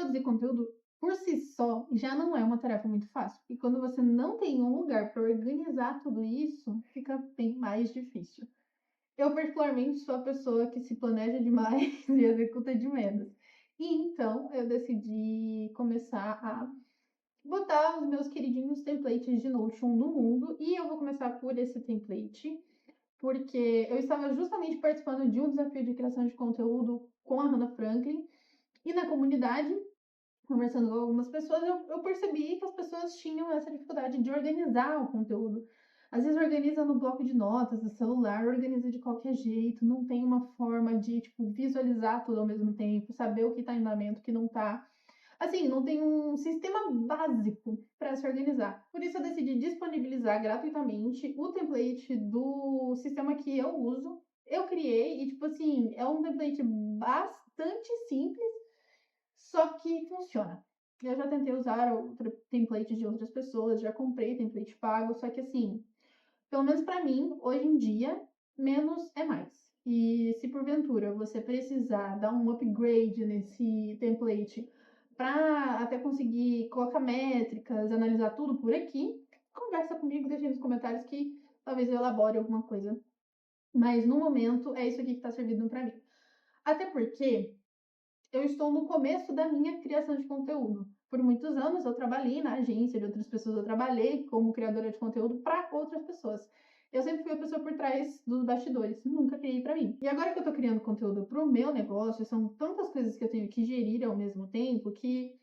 produzir conteúdo por si só já não é uma tarefa muito fácil. E quando você não tem um lugar para organizar tudo isso, fica bem mais difícil. Eu, particularmente, sou a pessoa que se planeja demais e executa de menos. E então eu decidi começar a botar os meus queridinhos templates de Notion no mundo. E eu vou começar por esse template, porque eu estava justamente participando de um desafio de criação de conteúdo com a Hannah Franklin. E na comunidade, conversando com algumas pessoas, eu percebi que as pessoas tinham essa dificuldade de organizar o conteúdo. Às vezes organiza no bloco de notas do celular, organiza de qualquer jeito, não tem uma forma de visualizar tudo ao mesmo tempo, saber o que está em andamento, o que não está. Assim, não tem um sistema básico para se organizar. Por isso eu decidi disponibilizar gratuitamente o template do sistema que eu uso. Eu criei e, é um template bastante simples, só que funciona. Eu já tentei usar templates de outras pessoas, já comprei template pago, só que pelo menos para mim, hoje em dia, menos é mais. E se porventura você precisar dar um upgrade nesse template para até conseguir colocar métricas, analisar tudo por aqui, conversa comigo, deixa nos comentários que talvez eu elabore alguma coisa. Mas no momento é isso aqui que está servindo para mim. Até porque eu estou no começo da minha criação de conteúdo. Por muitos anos eu trabalhei na agência de outras pessoas, eu trabalhei como criadora de conteúdo para outras pessoas. Eu sempre fui a pessoa por trás dos bastidores, nunca criei para mim. E agora que eu tô criando conteúdo pro meu negócio, são tantas coisas que eu tenho que gerir ao mesmo tempo que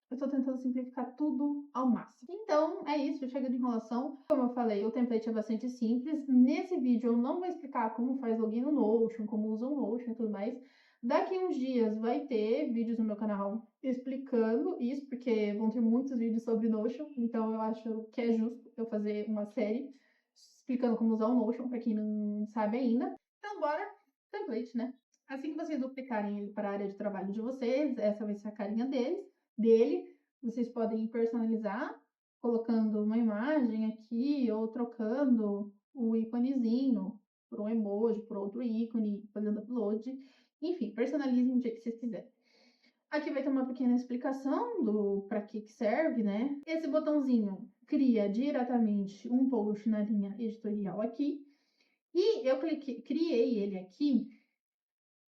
eu tô tentando simplificar tudo ao máximo. Então, é isso, chega de enrolação. Como eu falei, o template é bastante simples. Nesse vídeo eu não vou explicar como faz login no Notion, como usa o Notion e tudo mais. Daqui uns dias vai ter vídeos no meu canal explicando isso, porque vão ter muitos vídeos sobre Notion, então eu acho que é justo eu fazer uma série explicando como usar o Notion, para quem não sabe ainda. Então bora, template, né? Assim que vocês duplicarem ele para a área de trabalho de vocês, essa vai ser a carinha dele, vocês podem personalizar, colocando uma imagem aqui, ou trocando o íconezinho por um emoji, por outro ícone, fazendo upload. Enfim, personalizem do jeito que vocês quiserem. Aqui vai ter uma pequena explicação do para que serve, né? Esse botãozinho cria diretamente um post na linha editorial aqui. E eu criei ele aqui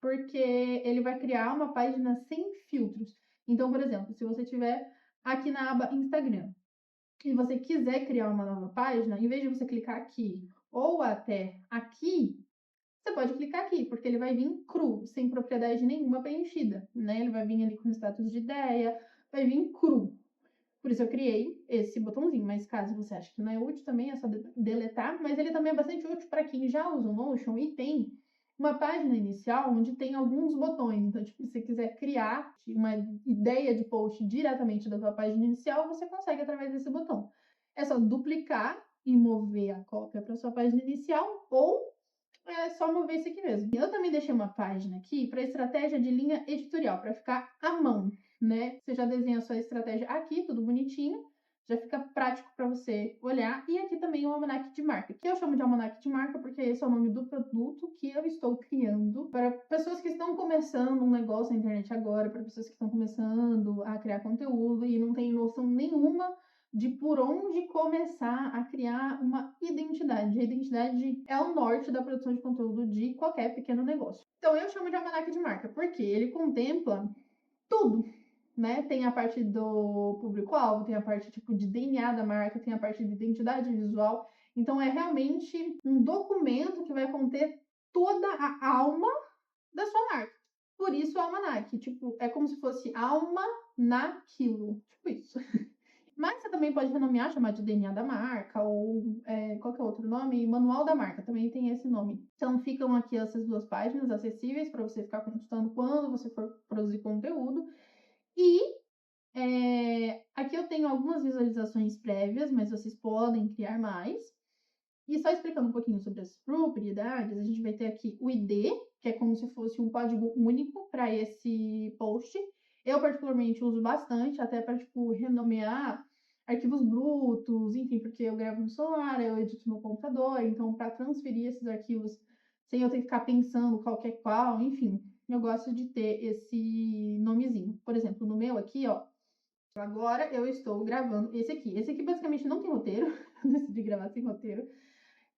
porque ele vai criar uma página sem filtros. Então, por exemplo, se você tiver aqui na aba Instagram e você quiser criar uma nova página, em vez de você clicar aqui ou até aqui, você pode clicar aqui, porque ele vai vir cru, sem propriedade nenhuma preenchida, né? Ele vai vir ali com status de ideia, vai vir cru. Por isso eu criei esse botãozinho, mas caso você ache que não é útil também, é só deletar. Mas ele também é bastante útil para quem já usa o Notion e tem uma página inicial onde tem alguns botões. Então, se você quiser criar uma ideia de post diretamente da sua página inicial, você consegue através desse botão. É só duplicar e mover a cópia para sua página inicial ou é só mover isso aqui mesmo. Eu também deixei uma página aqui para estratégia de linha editorial, para ficar à mão, né? Você já desenha a sua estratégia aqui, tudo bonitinho, já fica prático para você olhar. E aqui também o almanaque de marca, que eu chamo de almanaque de marca porque esse é o nome do produto que eu estou criando para pessoas que estão começando um negócio na internet agora, para pessoas que estão começando a criar conteúdo e não tem noção nenhuma de por onde começar a criar uma identidade. A identidade é o norte da produção de conteúdo de qualquer pequeno negócio. Então eu chamo de almanaque de marca, porque ele contempla tudo, né? Tem a parte do público-alvo, tem a parte de DNA da marca, tem a parte de identidade visual. Então é realmente um documento que vai conter toda a alma da sua marca. Por isso o almanaque, é como se fosse alma naquilo, isso. Mas você também pode renomear, chamar de DNA da marca, ou qualquer outro nome, manual da marca, também tem esse nome. Então ficam aqui essas duas páginas acessíveis para você ficar consultando quando você for produzir conteúdo. E aqui eu tenho algumas visualizações prévias, mas vocês podem criar mais. E só explicando um pouquinho sobre as propriedades, a gente vai ter aqui o ID, que é como se fosse um código único para esse post. Eu, particularmente, uso bastante, até para, renomear arquivos brutos, enfim, porque eu gravo no celular, eu edito no computador, então, para transferir esses arquivos sem eu ter que ficar pensando qual que é qual, enfim, eu gosto de ter esse nomezinho. Por exemplo, no meu aqui, ó, agora eu estou gravando esse aqui. Esse aqui basicamente não tem roteiro, eu decidi gravar sem roteiro.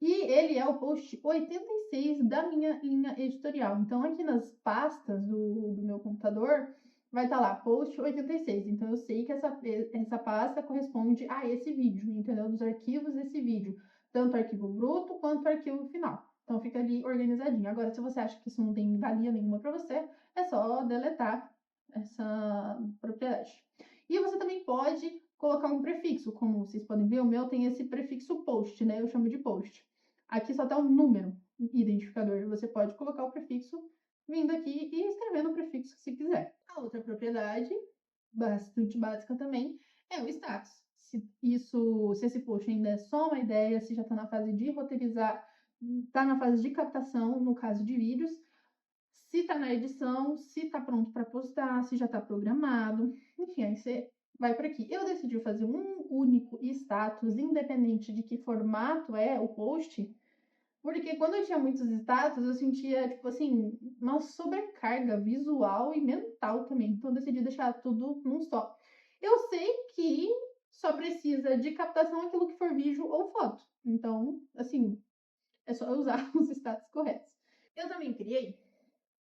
E ele é o post 86 da minha linha editorial. Então, aqui nas pastas do meu computador, vai estar lá, post 86. Então, eu sei que essa pasta corresponde a esse vídeo, entendeu? Dos arquivos desse vídeo. Tanto o arquivo bruto quanto o arquivo final. Então, fica ali organizadinho. Agora, se você acha que isso não tem valia nenhuma para você, é só deletar essa propriedade. E você também pode colocar um prefixo, como vocês podem ver, o meu tem esse prefixo post, né? Eu chamo de post. Aqui só está o número identificador. Você pode colocar o prefixo vindo aqui e escrevendo o prefixo que você quiser. A outra propriedade, bastante básica também, é o status. Se esse post ainda é só uma ideia, se já está na fase de roteirizar, está na fase de captação, no caso de vídeos, se está na edição, se está pronto para postar, se já está programado, enfim, aí você vai para aqui. Eu decidi fazer um único status, independente de que formato é o post, porque quando eu tinha muitos status, eu sentia, tipo assim, uma sobrecarga visual e mental também. Então, eu decidi deixar tudo num só. Eu sei que só precisa de captação aquilo que for vídeo ou foto. Então, assim, é só eu usar os status corretos. Eu também criei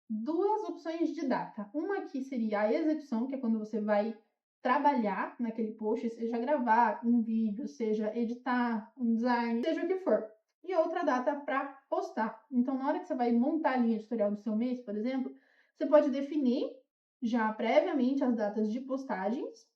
duas opções de data. Uma aqui seria a execução, que é quando você vai trabalhar naquele post, seja gravar um vídeo, seja editar um design, seja o que for. E outra data para postar. Então, na hora que você vai montar a linha editorial do seu mês, por exemplo, você pode definir já previamente as datas de postagens,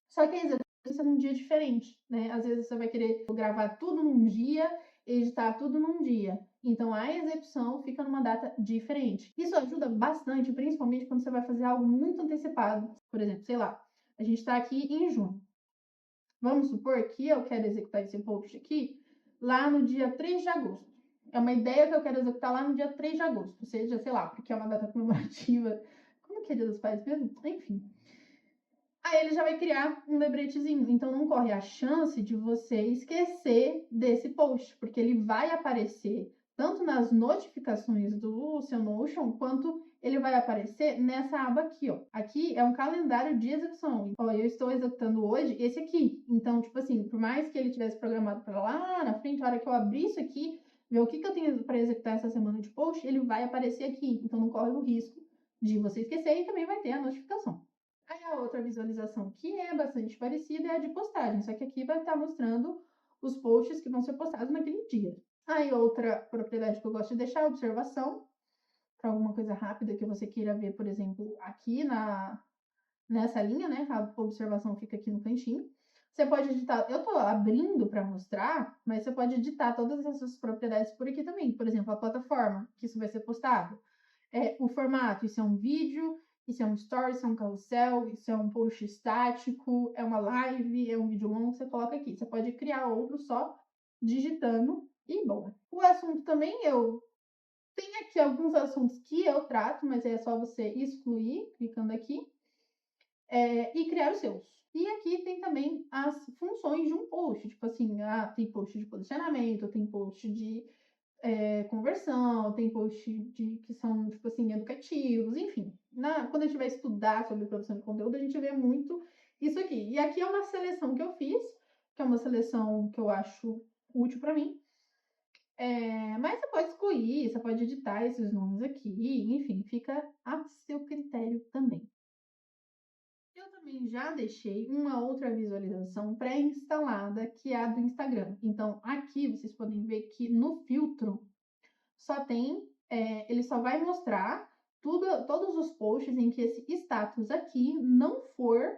só que a execução é num dia diferente, né? Às vezes você vai querer gravar tudo num dia, editar tudo num dia. Então a execução fica numa data diferente. Isso ajuda bastante, principalmente quando você vai fazer algo muito antecipado. Por exemplo, sei lá, a gente está aqui em junho. Vamos supor que eu quero executar esse post aqui lá no dia 3 de agosto. É uma ideia que eu quero executar lá no dia 3 de agosto, seja, sei lá, porque é uma data comemorativa. Como que é Dia dos Pais mesmo? Enfim. Aí ele já vai criar um lembretezinho. Então não corre a chance de você esquecer desse post, porque ele vai aparecer tanto nas notificações do seu Notion, quanto ele vai aparecer nessa aba aqui, ó. Aqui é um calendário de execução. Ó, eu estou executando hoje esse aqui. Então, tipo assim, por mais que ele tivesse programado para lá na frente, a hora que eu abrir isso aqui, ver o que eu tenho para executar essa semana de post, ele vai aparecer aqui. Então não corre o risco de você esquecer e também vai ter a notificação. Aí a outra visualização que é bastante parecida é a de postagem, só que aqui vai estar mostrando os posts que vão ser postados naquele dia. Aí outra propriedade que eu gosto de deixar é a observação, para alguma coisa rápida que você queira ver, por exemplo, aqui nessa linha, né? A observação fica aqui no cantinho. Você pode editar, eu estou abrindo para mostrar, mas você pode editar todas essas propriedades por aqui também. Por exemplo, a plataforma que isso vai ser postado. O formato, isso é um vídeo, isso é um story, isso é um carrossel, isso é um post estático, é uma live, é um vídeo longo, você coloca aqui. Você pode criar outro só digitando e boa. O assunto também eu tenho aqui alguns assuntos que eu trato, mas é só você excluir, clicando aqui, e criar os seus. E aqui tem também as funções de um post, tipo assim, tem post de posicionamento, tem post de conversão, tem post que são, tipo assim, educativos, enfim. Quando a gente vai estudar sobre produção de conteúdo, a gente vê muito isso aqui. E aqui é uma seleção que eu fiz, que é uma seleção que eu acho útil para mim. Mas você pode excluir, você pode editar esses nomes aqui, enfim, fica a seu critério também. Eu também já deixei uma outra visualização pré-instalada, que é a do Instagram. Então, aqui vocês podem ver que no filtro só tem, ele só vai mostrar todos os posts em que esse status aqui não for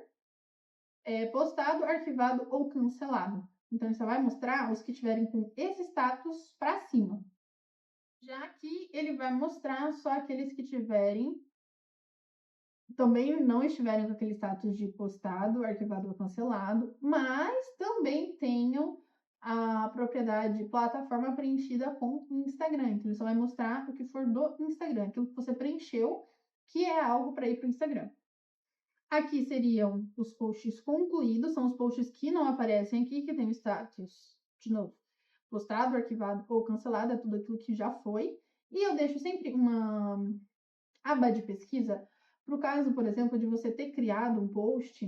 postado, arquivado ou cancelado. Então, ele só vai mostrar os que tiverem com esse status para cima. Já aqui, ele vai mostrar só aqueles que tiverem, também não estiverem com aquele status de postado, arquivado ou cancelado, mas também tenham a propriedade plataforma preenchida com Instagram. Então, ele só vai mostrar o que for do Instagram, aquilo que você preencheu, que é algo para ir para o Instagram. Aqui seriam os posts concluídos, são os posts que não aparecem aqui, que tem o status, de novo, postado, arquivado ou cancelado, é tudo aquilo que já foi. E eu deixo sempre uma aba de pesquisa, para o caso, por exemplo, de você ter criado um post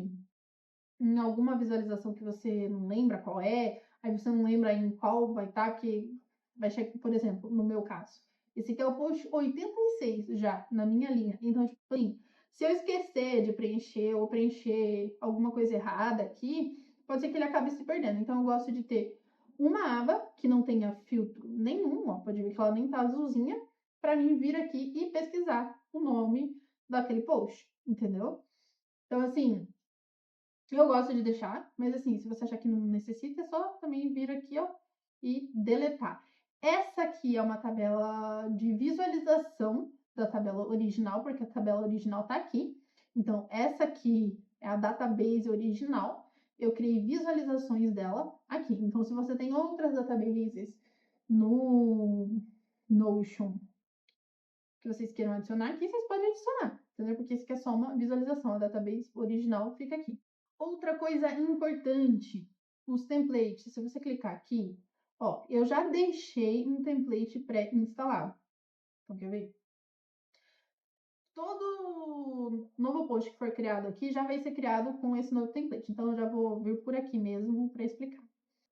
em alguma visualização que você não lembra qual é, aí você não lembra em qual vai estar, porque vai chegar, por exemplo, no meu caso. Esse aqui é o post 86 já, na minha linha. Então, tipo assim, se eu esquecer de preencher ou preencher alguma coisa errada aqui, pode ser que ele acabe se perdendo. Então, eu gosto de ter uma aba que não tenha filtro nenhum, ó, pode ver que ela nem tá azulzinha, para mim vir aqui e pesquisar o nome daquele post, entendeu? Então, assim, eu gosto de deixar, mas assim, se você achar que não necessita, é só também vir aqui, ó, e deletar. Essa aqui é uma tabela de visualização da tabela original, porque a tabela original tá aqui. Então, essa aqui é a database original. Eu criei visualizações dela aqui. Então, se você tem outras databases no Notion que vocês queiram adicionar aqui, vocês podem adicionar, entendeu? Porque isso aqui é só uma visualização. A database original fica aqui. Outra coisa importante, os templates. Se você clicar aqui, ó, eu já deixei um template pré-instalado. Então, quer ver? Todo novo post que for criado aqui já vai ser criado com esse novo template. Então, eu já vou vir por aqui mesmo para explicar.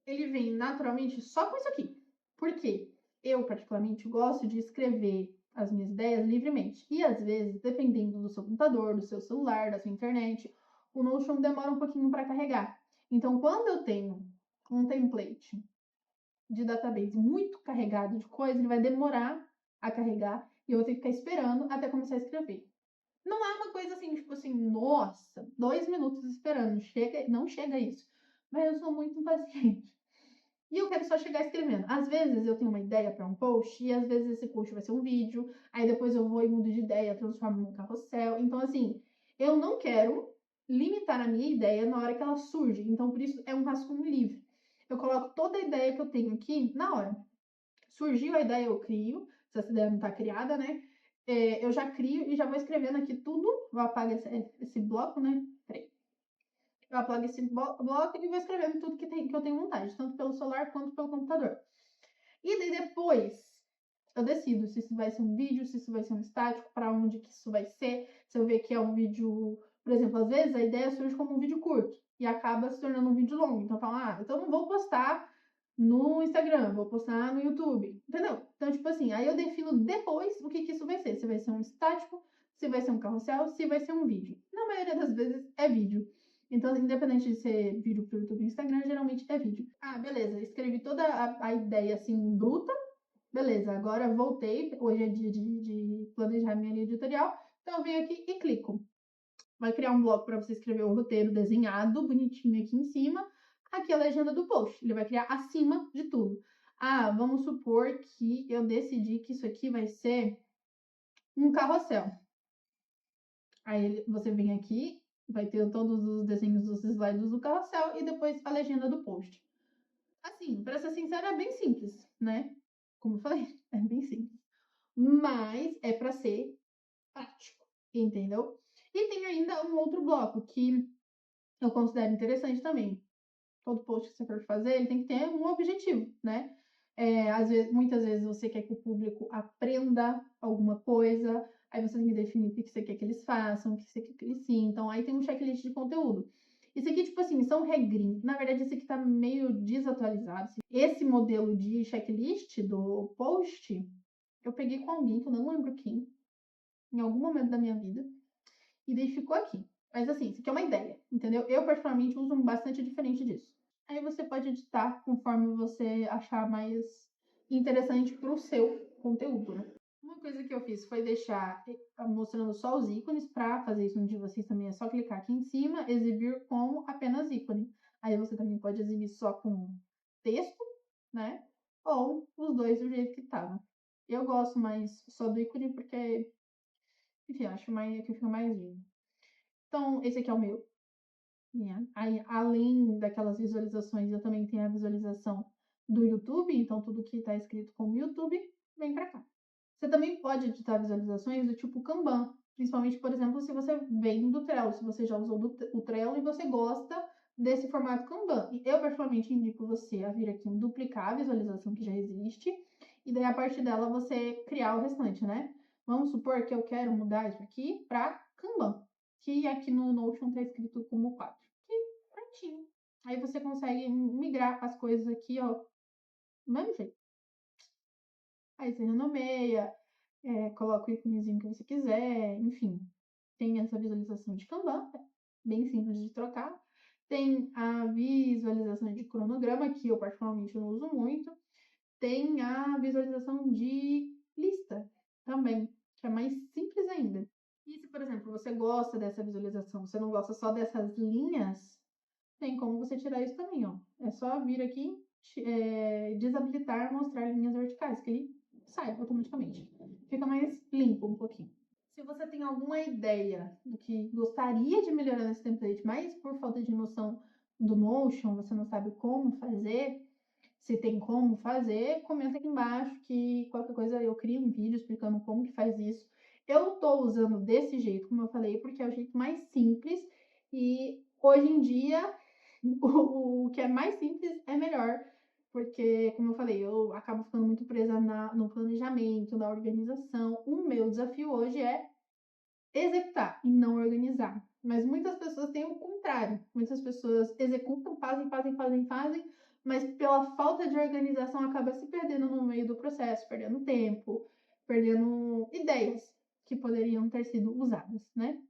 Ele vem naturalmente só com isso aqui. Por quê? Eu, particularmente, gosto de escrever as minhas ideias livremente. E, às vezes, dependendo do seu computador, do seu celular, da sua internet, o Notion demora um pouquinho para carregar. Então, quando eu tenho um template de database muito carregado de coisa, ele vai demorar a carregar e eu vou ter que ficar esperando até começar a escrever. Não é uma coisa assim, tipo assim, nossa, 2 minutos esperando, chega, não chega isso. Mas eu sou muito impaciente. E eu quero só chegar escrevendo. Às vezes eu tenho uma ideia para um post, e às vezes esse post vai ser um vídeo, aí depois eu vou e mudo de ideia, transformo num carrossel. Então, assim, eu não quero limitar a minha ideia na hora que ela surge. Então, por isso é um rascunho livre. Eu coloco toda a ideia que eu tenho aqui na hora. Surgiu a ideia, eu crio. Se essa ideia não está criada, né? Eu já crio e já vou escrevendo aqui tudo. Eu apago esse bloco, né? Peraí. Eu apago esse bloco e vou escrevendo tudo que eu tenho vontade, tanto pelo celular quanto pelo computador. E daí depois eu decido se isso vai ser um vídeo, se isso vai ser um estático, para onde que isso vai ser. Se eu ver que é um vídeo, por exemplo, às vezes a ideia surge como um vídeo curto e acaba se tornando um vídeo longo. Então eu falo, então não vou postar no Instagram, vou postar no YouTube, entendeu? Então, tipo assim, aí eu defino depois o que isso vai ser. Se vai ser um estático, se vai ser um carrossel, se vai ser um vídeo. Na maioria das vezes é vídeo. Então, independente de ser vídeo pro YouTube e Instagram, geralmente é vídeo. Beleza, escrevi toda a ideia assim, bruta. Beleza, agora voltei. Hoje é dia de planejar minha linha editorial. Então, eu venho aqui e clico. Vai criar um bloco para você escrever o roteiro desenhado, bonitinho aqui em cima. Aqui é a legenda do post. Ele vai criar acima de tudo. Vamos supor que eu decidi que isso aqui vai ser um carrossel. Aí você vem aqui, vai ter todos os desenhos dos slides do carrossel e depois a legenda do post. Assim, para ser sincera, é bem simples, né? Como eu falei, é bem simples. Mas é para ser prático, entendeu? E tem ainda um outro bloco que eu considero interessante também. Todo post que você for fazer, ele tem que ter um objetivo, né? Muitas vezes você quer que o público aprenda alguma coisa, aí você tem que definir o que você quer que eles façam, o que você quer que eles sintam, aí tem um checklist de conteúdo. Isso aqui, tipo assim, são regrinhas. Na verdade, esse aqui tá meio desatualizado. Esse modelo de checklist do post, eu peguei com alguém que eu não lembro quem, em algum momento da minha vida, e daí ficou aqui. Mas assim, isso aqui é uma ideia, entendeu? Eu, particularmente, uso bastante diferente disso. Aí você pode editar conforme você achar mais interessante para o seu conteúdo, né? Uma coisa que eu fiz foi deixar mostrando só os ícones. Para fazer isso no de vocês também é só clicar aqui em cima, exibir como apenas ícone. Aí você também pode exibir só com texto, né? Ou os dois do jeito que tava. Eu gosto mais só do ícone porque, enfim, acho que fica mais lindo. Então, esse aqui é o meu. Aí, além daquelas visualizações, eu também tenho a visualização do YouTube, então tudo que está escrito como YouTube vem para cá. Você também pode editar visualizações do tipo Kanban, principalmente, por exemplo, se você vem do Trello, se você já usou o Trello e você gosta desse formato Kanban. E eu, particularmente, indico você a vir aqui em duplicar a visualização que já existe, e daí a partir dela você criar o restante, né? Vamos supor que eu quero mudar isso aqui para Kanban, que aqui no Notion está escrito como quadro. E prontinho. Aí você consegue migrar as coisas aqui, ó, do mesmo jeito. Aí você renomeia, coloca o íconezinho que você quiser, enfim. Tem essa visualização de Kanban, bem simples de trocar. Tem a visualização de cronograma, que eu particularmente não uso muito. Tem a visualização de lista também, que é mais simples ainda. E se, por exemplo, você gosta dessa visualização, você não gosta só dessas linhas, tem como você tirar isso também, ó. É só vir aqui, desabilitar, mostrar linhas verticais, que ele sai automaticamente. Fica mais limpo um pouquinho. Se você tem alguma ideia do que gostaria de melhorar nesse template, mas por falta de noção do Notion, você não sabe como fazer, se tem como fazer, comenta aqui embaixo que qualquer coisa eu crio um vídeo explicando como que faz isso. Eu tô usando desse jeito, como eu falei, porque é o jeito mais simples e hoje em dia o que é mais simples é melhor, porque, como eu falei, eu acabo ficando muito presa no planejamento, na organização. O meu desafio hoje é executar e não organizar. Mas muitas pessoas têm o contrário. Muitas pessoas executam, fazem, mas pela falta de organização acaba se perdendo no meio do processo, perdendo tempo, perdendo ideias que poderiam ter sido usadas, né?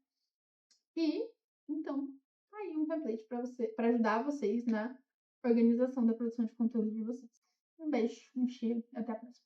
E então, tá aí um template para ajudar vocês na organização da produção de conteúdo de vocês. Um beijo, um cheiro, até a próxima.